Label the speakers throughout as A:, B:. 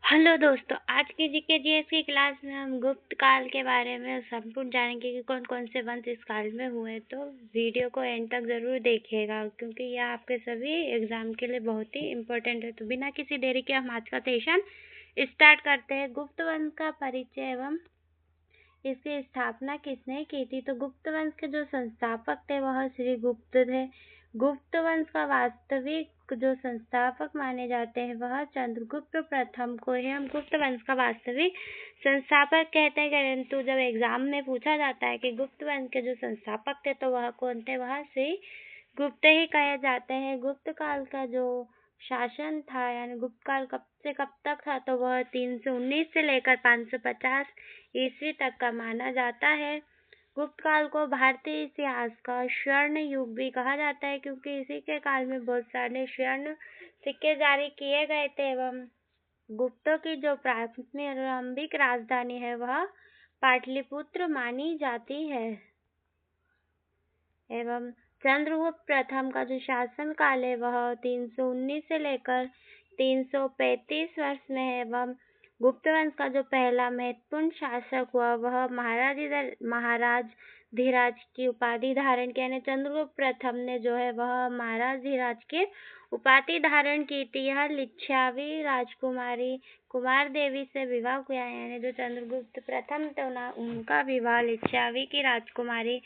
A: Hello दोस्तों, आज की जीके जीएस की क्लास में हम गुप्त काल के बारे में संपूर्ण जानेंगे कि कौन कौन से वंश इस काल में हुए। तो वीडियो को एंड तक ज़रूर देखिएगा क्योंकि यह आपके सभी एग्जाम के लिए बहुत ही इम्पोर्टेंट है। तो बिना किसी देरी के हम आज का सेशन स्टार्ट करते हैं। गुप्त वंश का परिचय एवं इसकी स्थापना किसने की थी। तो गुप्त वंश के जो संस्थापक थे वह श्री गुप्त थे। गुप्त वंश का वास्तविक जो संस्थापक माने जाते हैं वह चंद्रगुप्त प्रथम को है। हम गुप्त वंश का वास्तविक संस्थापक कहते हैं, परंतु जब एग्जाम में पूछा जाता है कि गुप्त वंश के जो संस्थापक थे तो वह कौन थे, वह श्री गुप्त ही कहे जाते हैं। गुप्त काल का जो शासन था यानी गुप्त काल कब से कब तक था, तो वह 319 से लेकर 550 ईस्वी तक का माना जाता है। गुप्त काल को भारतीय इतिहास का स्वर्ण युग भी कहा जाता है क्योंकि इसी के काल में बहुत सारे स्वर्ण सिक्के जारी किए गए थे एवं गुप्तों की जो प्रारंभिक राजधानी है वह पाटलिपुत्र मानी जाती है। एवं चंद्रगुप्त प्रथम का जो शासन काल है वह 319 से लेकर 335 वर्ष में है। एवं गुप्त वंश का जो पहला महत्वपूर्ण शासक हुआ वह महाराज धीराज की उपाधि धारण की, यानी चंद्रगुप्त प्रथम ने जो है वह महाराज धीराज की उपाधि धारण की थी। यह लिच्छवी राजकुमारी कुमार देवी से विवाह किया, यानी जो चंद्रगुप्त प्रथम थे उनका विवाह लिच्छवी की राजकुमारी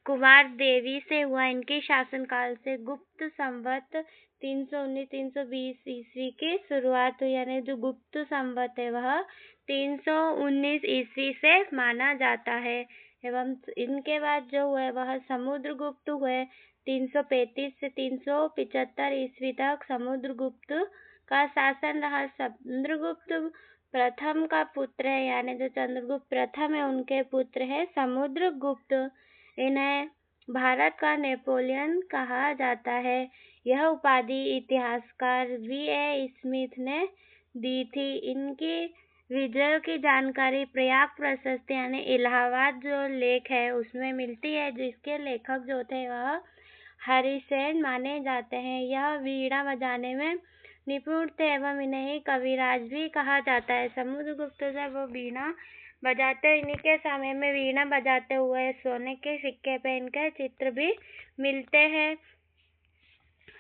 A: कुमार देवी से हुआ। इनके शासनकाल से गुप्त संवत 319-320 ईस्वी की शुरुआत हुई, यानी जो गुप्त संवत है वह 319 ईस्वी से माना जाता है। एवं इनके बाद जो हुए वह समुद्रगुप्त हुए। 335 से 375 ईस्वी तक समुद्रगुप्त का शासन रहा। समुद्रगुप्त प्रथम का पुत्र है, यानी जो चंद्रगुप्त प्रथम है उनके पुत्र है समुद्रगुप्त। इन्हें भारत का नेपोलियन कहा जाता है। यह उपाधि इतिहासकार V.A. स्मिथ ने दी थी। इनकी विजय की जानकारी प्रयाग प्रशस्ति यानी इलाहाबाद जो लेख है उसमें मिलती है, जिसके लेखक जो थे वह हरिसेन माने जाते हैं। यह वीणा बजाने में निपुण थे एवं इन्हें ही कविराज भी कहा जाता है। समुद्रगुप्त जब वो वीणा बजाते, इन्हीं के समय में वीणा बजाते हुए सोने के सिक्के पे इनके चित्र भी मिलते हैं।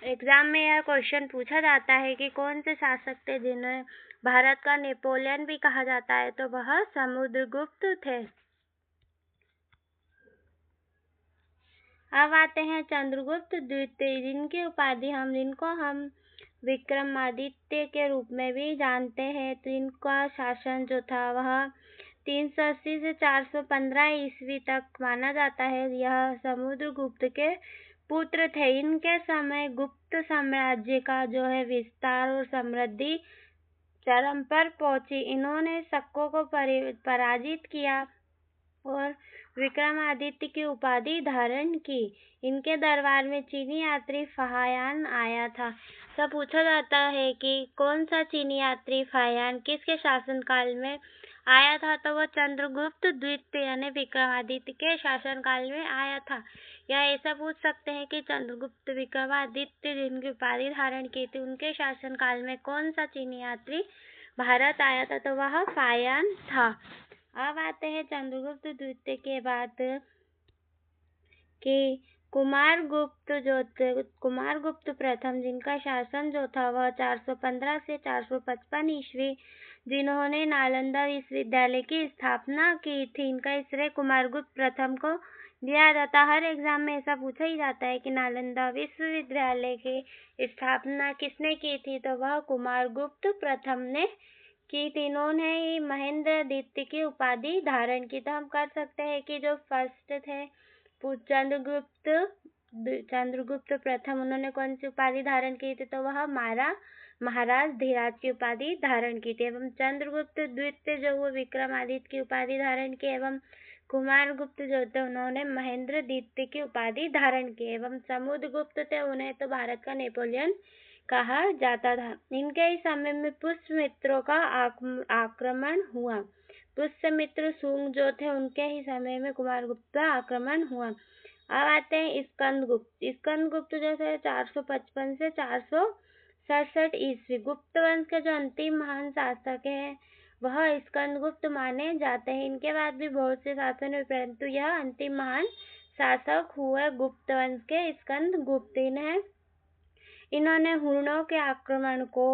A: एग्जाम में यह क्वेश्चन पूछा जाता है कि कौन से शासक थे जिन्हें भारत का नेपोलियन भी कहा जाता है, तो वह समुद्रगुप्त थे। अब आते हैं चंद्रगुप्त द्वितीय, जिनको हम विक्रमादित्य के रूप में भी जानते हैं। तो इनका शासन जो था वह 380 से 415 ईस्वी तक माना जाता है। यह समुद्रगुप्त के पुत्र थे। इनके समय गुप्त साम्राज्य का जो है विस्तार और समृद्धि चरम पर पहुंची। इन्होंने शकों को पराजित किया और विक्रमादित्य की उपाधि धारण की। इनके दरबार में चीनी यात्री फाहियान आया था। तो पूछा जाता है कि कौन सा चीनी यात्री फाहियान किसके शासनकाल में आया था, तो वह चंद्रगुप्त द्वितीय यानी विक्रमादित्य के शासनकाल में आया था। या ऐसा पूछ सकते हैं कि चंद्रगुप्त विक्रमादित्य जिनकी उपाधि धारण की थी उनके शासनकाल में कौन सा चीनी यात्री भारत आया था, तो वह फाहियान था। अब आते हैं चंद्रगुप्त द्वितीय के बाद कि कुमारगुप्त प्रथम, जिनका शासन जो था वह 415 से 455 ईस्वी, जिन्होंने नालंदा विश्वविद्यालय की स्थापना की थी। इनका श्रेय कुमारगुप्त प्रथम को दिया जाता है। हर एग्जाम में ऐसा पूछा ही जाता है कि नालंदा विश्वविद्यालय की स्थापना किसने की थी, तो वह कुमारगुप्त प्रथम ने की थी। इन्होंने ही महेंद्र द्वितीय की उपाधि धारण की। तो हम कर सकते हैं कि जो फर्स्ट थे चंद्रगुप्त प्रथम, उन्होंने कौन सी उपाधि धारण की थी, तो वह महाराज धीराज की उपाधि धारण की थी। एवं चंद्रगुप्त द्वितीय जो वो विक्रमादित्य की उपाधि धारण की एवं कुमारगुप्त जो थे उन्होंने महेंद्र द्वितीय की उपाधि धारण की। एवं समुद्रगुप्त थे, उन्हें तो भारत का नेपोलियन कहा जाता था। इनके ही समय में पुष्यमित्रों का आक्रमण हुआ। पुष्यमित्र शुंग जो थे उनके ही समय में कुमारगुप्त का आक्रमण हुआ। अब आते हैं स्कंदगुप्त। स्कंदगुप्त जो थे 455 से 67 ईस्वी। गुप्त वंश के जो अंतिम महान शासक हैं वह स्कंदगुप्त माने जाते हैं। इनके बाद भी बहुत से शासन हुए, परंतु यह अंतिम महान शासक हुए गुप्त वंश के स्कंदगुप्त हैं। इन्होंने हुरणों के आक्रमण को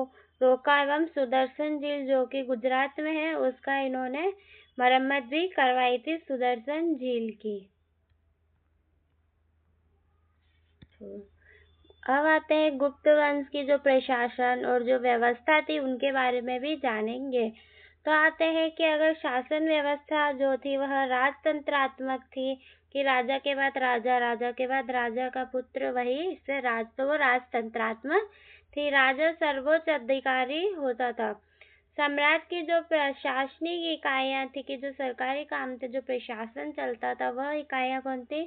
A: रोका एवं सुदर्शन झील जो कि गुजरात में है उसका इन्होंने मरम्मत भी करवाई थी, सुदर्शन झील की। अब आते हैं गुप्त वंश की जो प्रशासन और जो व्यवस्था थी उनके बारे में भी जानेंगे। तो आते हैं कि अगर शासन व्यवस्था जो थी वह राजतंत्रात्मक थी कि राजा के बाद राजा, राजा के बाद राजा का पुत्र, वही इससे तो वो राजतंत्रात्मक थी। राजा सर्वोच्च अधिकारी होता था। सम्राट की जो प्रशासनिक इकाइयां थी कि जो सरकारी काम थे, जो प्रशासन चलता था, वह इकाइयां कौन थी?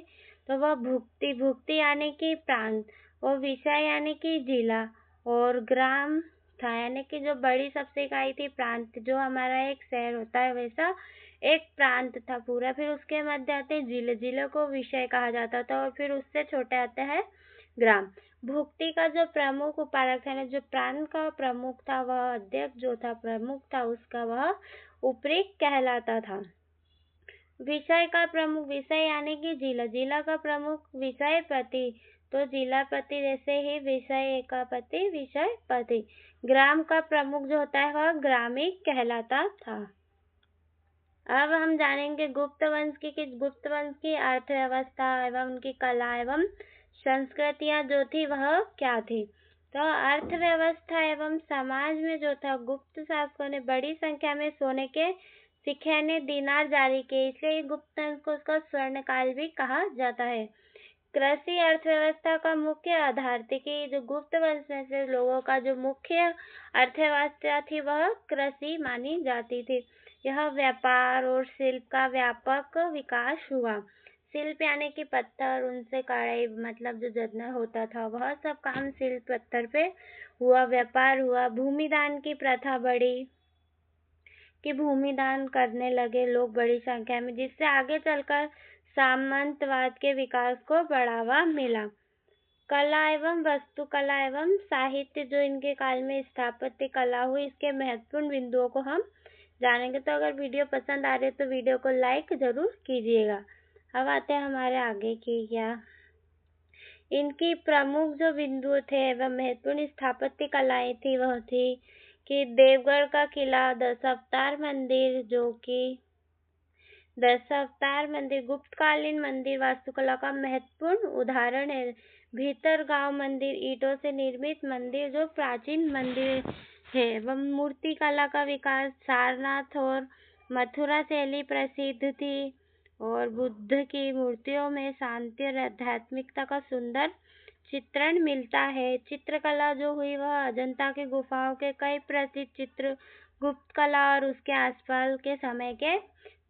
A: तो वह भुक्ति यानी कि प्रांत, और विषय यानी कि जिला, और ग्राम था यानी कि जो बड़ी सबसे इकाई थी प्रांत, जो हमारा एक शहर होता है वैसा एक प्रांत था पूरा। फिर उसके मध्य आते जिले, जिले को विषय कहा जाता था, और फिर उससे छोटे आते हैं ग्राम। भुक्ति का जो प्रमुख उपाध्यक्ष है, जो प्रांत का प्रमुख था, वह अध्यक्ष जो था प्रमुख था उसका, वह उपरी कहलाता था। विषय का प्रमुख, विषय यानी कि जिला, जिला का प्रमुख विषयपति, तो जिलापति जैसे ही विषय का पति विषयपति। ग्राम का प्रमुख जो होता है वह ग्रामीण कहलाता था। अब हम जानेंगे गुप्त वंश की कि गुप्त वंश की अर्थव्यवस्था एवं उनकी कला एवं संस्कृतियां जो थी वह क्या थी। तो अर्थव्यवस्था एवं समाज में जो था, गुप्त शासकों ने बड़ी संख्या में सोने के सिक्के ने दीनार जारी किए, इसलिए गुप्त वंश को उसका स्वर्ण काल भी कहा जाता है। कृषि अर्थव्यवस्था का मुख्य आधार थी कि जो गुप्त वंश में से लोगों का जो मुख्य अर्थव्यवस्था थी वह कृषि मानी जाती थी। यह व्यापार और शिल्प का व्यापक विकास हुआ। शिल्प यानी कि पत्थर, उनसे कढ़ाई, मतलब जो जदना होता था वह सब काम शिल्प पत्थर पे हुआ। व्यापार हुआ। भूमिदान की प्रथा बढ़ी कि भूमिदान करने लगे लोग बड़ी संख्या में, जिससे आगे चलकर सामंतवाद के विकास को बढ़ावा मिला। कला एवं वास्तुकला एवं साहित्य जो इनके काल में स्थापत्य कला हुई, इसके महत्वपूर्ण बिंदुओं को हम जानेंगे। तो अगर वीडियो पसंद आ रही है तो वीडियो को लाइक जरूर कीजिएगा। अब आते हैं हमारे आगे की क्या इनकी प्रमुख जो बिंदु थे एवं महत्वपूर्ण स्थापत्य कलाएं थी वह थी कि देवगढ़ का किला, दशावतार मंदिर, जो कि दशावतार मंदिर गुप्तकालीन मंदिर वास्तुकला का महत्वपूर्ण उदाहरण है। भीतर गांव मंदिर, ईंटों से निर्मित मंदिर जो प्राचीन मंदिर है। एवं मूर्ति कला का विकास, सारनाथ और मथुरा शैली प्रसिद्ध थी, और बुद्ध की मूर्तियों में शांति और आध्यात्मिकता का सुंदर चित्रण मिलता है। चित्रकला जो हुई वह अजंता की गुफाओं के कई प्रसिद्ध चित्र गुप्त कला और उसके आसपास के समय के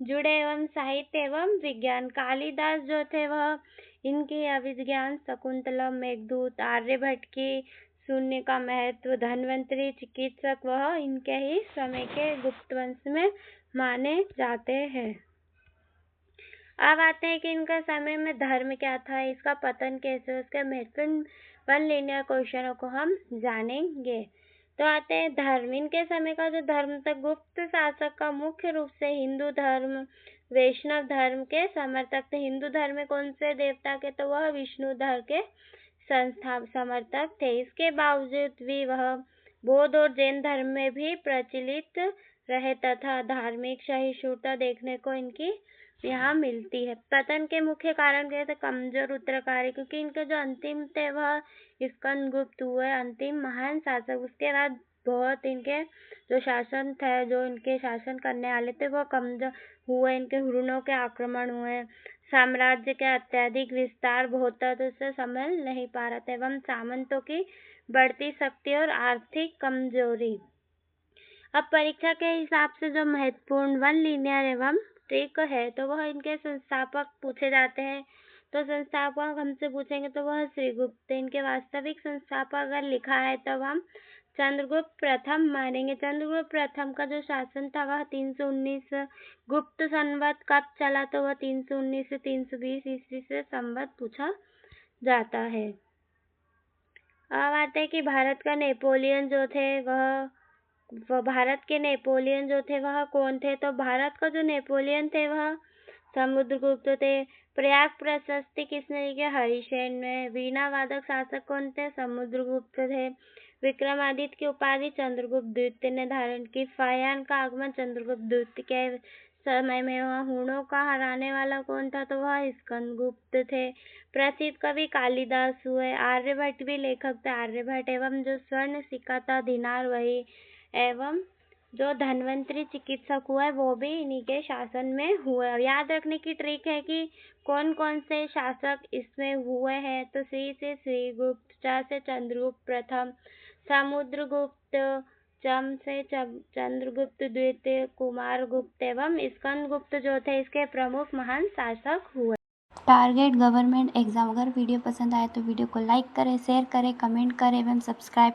A: जुड़े। एवं साहित्य एवं विज्ञान, कालिदास जो थे वह इनकी अभिज्ञान, शकुंतलम, मेघदूत, आर्यभट्ट की शून्य का महत्व, धन्वंतरी, चिकित्सक, वह इनके ही समय के गुप्त वंश में माने जाते हैं। अब आते हैं कि इनका समय में धर्म क्या था, इसका पतन कैसे, उसके महत्वपूर्ण 1 लीनियर क्वेश्चनों को हम जानेंगे। तो आते हैं धर्म। इनके समय का जो धर्म था, गुप्त शासक का मुख्य रूप से हिंदू धर्म, वैष्णव धर्म के समर्थक थे। हिंदू धर्म में कौन से देवता के, तो वह विष्णु धर्म के समर्थक थे। इसके बावजूद भी वह बौद्ध और जैन धर्म में भी प्रचलित रहे तथा धार्मिक सहिष्णुता देखने को इनकी यहाँ मिलती है। पतन के मुख्य कारण क्या थे? कमजोर उत्तराधिकारी, क्योंकि इनके जो अंतिम थे वह स्कंदगुप्त हुए अंतिम महान शासक। उसके बाद बहुत इनके जो शासन थे, जो इनके शासन करने वाले थे, वह कमजोर हुए। इनके हुरणों के आक्रमण हुए, साम्राज्य के अत्यधिक विस्तार बहुत था तो उसे संभाल नहीं पा रहा था, एवं सामंतों की बढ़ती शक्ति और आर्थिक कमजोरी। अब परीक्षा के हिसाब से जो महत्वपूर्ण 1 लीनियर एवं ट्रिक है, तो वह इनके संस्थापक पूछे जाते हैं। तो संस्थापक हमसे पूछेंगे तो वह श्रीगुप्त। इनके वास्तविक संस्थापक अगर लिखा है तब हम चंद्रगुप्त प्रथम मानेंगे। चंद्रगुप्त प्रथम का जो शासन था वह 319 गुप्त संवत कब चला, तो वह 319 से 320 ईस्वी से संवत पूछा जाता है। अब आते हैं कि भारत के नेपोलियन जो थे वह कौन थे। तो भारत का जो नेपोलियन थे वह समुद्रगुप्त थे। प्रयाग प्रशस्ति किसने लिखी? हरिसेन ने। वीणा वादक शासक कौन थे? समुद्रगुप्त थे। विक्रमादित्य की उपाधि चंद्रगुप्त द्वितीय ने धारण की। फाहियान का आगमन चंद्रगुप्त द्वितीय के समय में हुआ। हूणों का हराने वाला कौन था? तो वह स्कंदगुप्त थे। प्रसिद्ध कवि कालिदास हुए। आर्यभट्ट भी लेखक थे। आर्यभट्ट एवं जो स्वर्ण सिक्का था दिनार वही, एवं जो धन्वंतरी चिकित्सक हुआ है वो भी इन्हीं के शासन में हुए। याद रखने की ट्रिक है कि कौन कौन से शासक इसमें हुए हैं। तो श्री से श्रीगुप्त, च से चंद्रगुप्त प्रथम, समुद्रगुप्त, चम से चंद्रगुप्त द्वितीय, कुमारगुप्त एवं स्कंदगुप्त जो थे इसके प्रमुख महान शासक हुए। Target government exam. अगर वीडियो पसंद आए तो वीडियो को लाइक करें, शेयर करें, कमेंट करें एवं सब्सक्राइब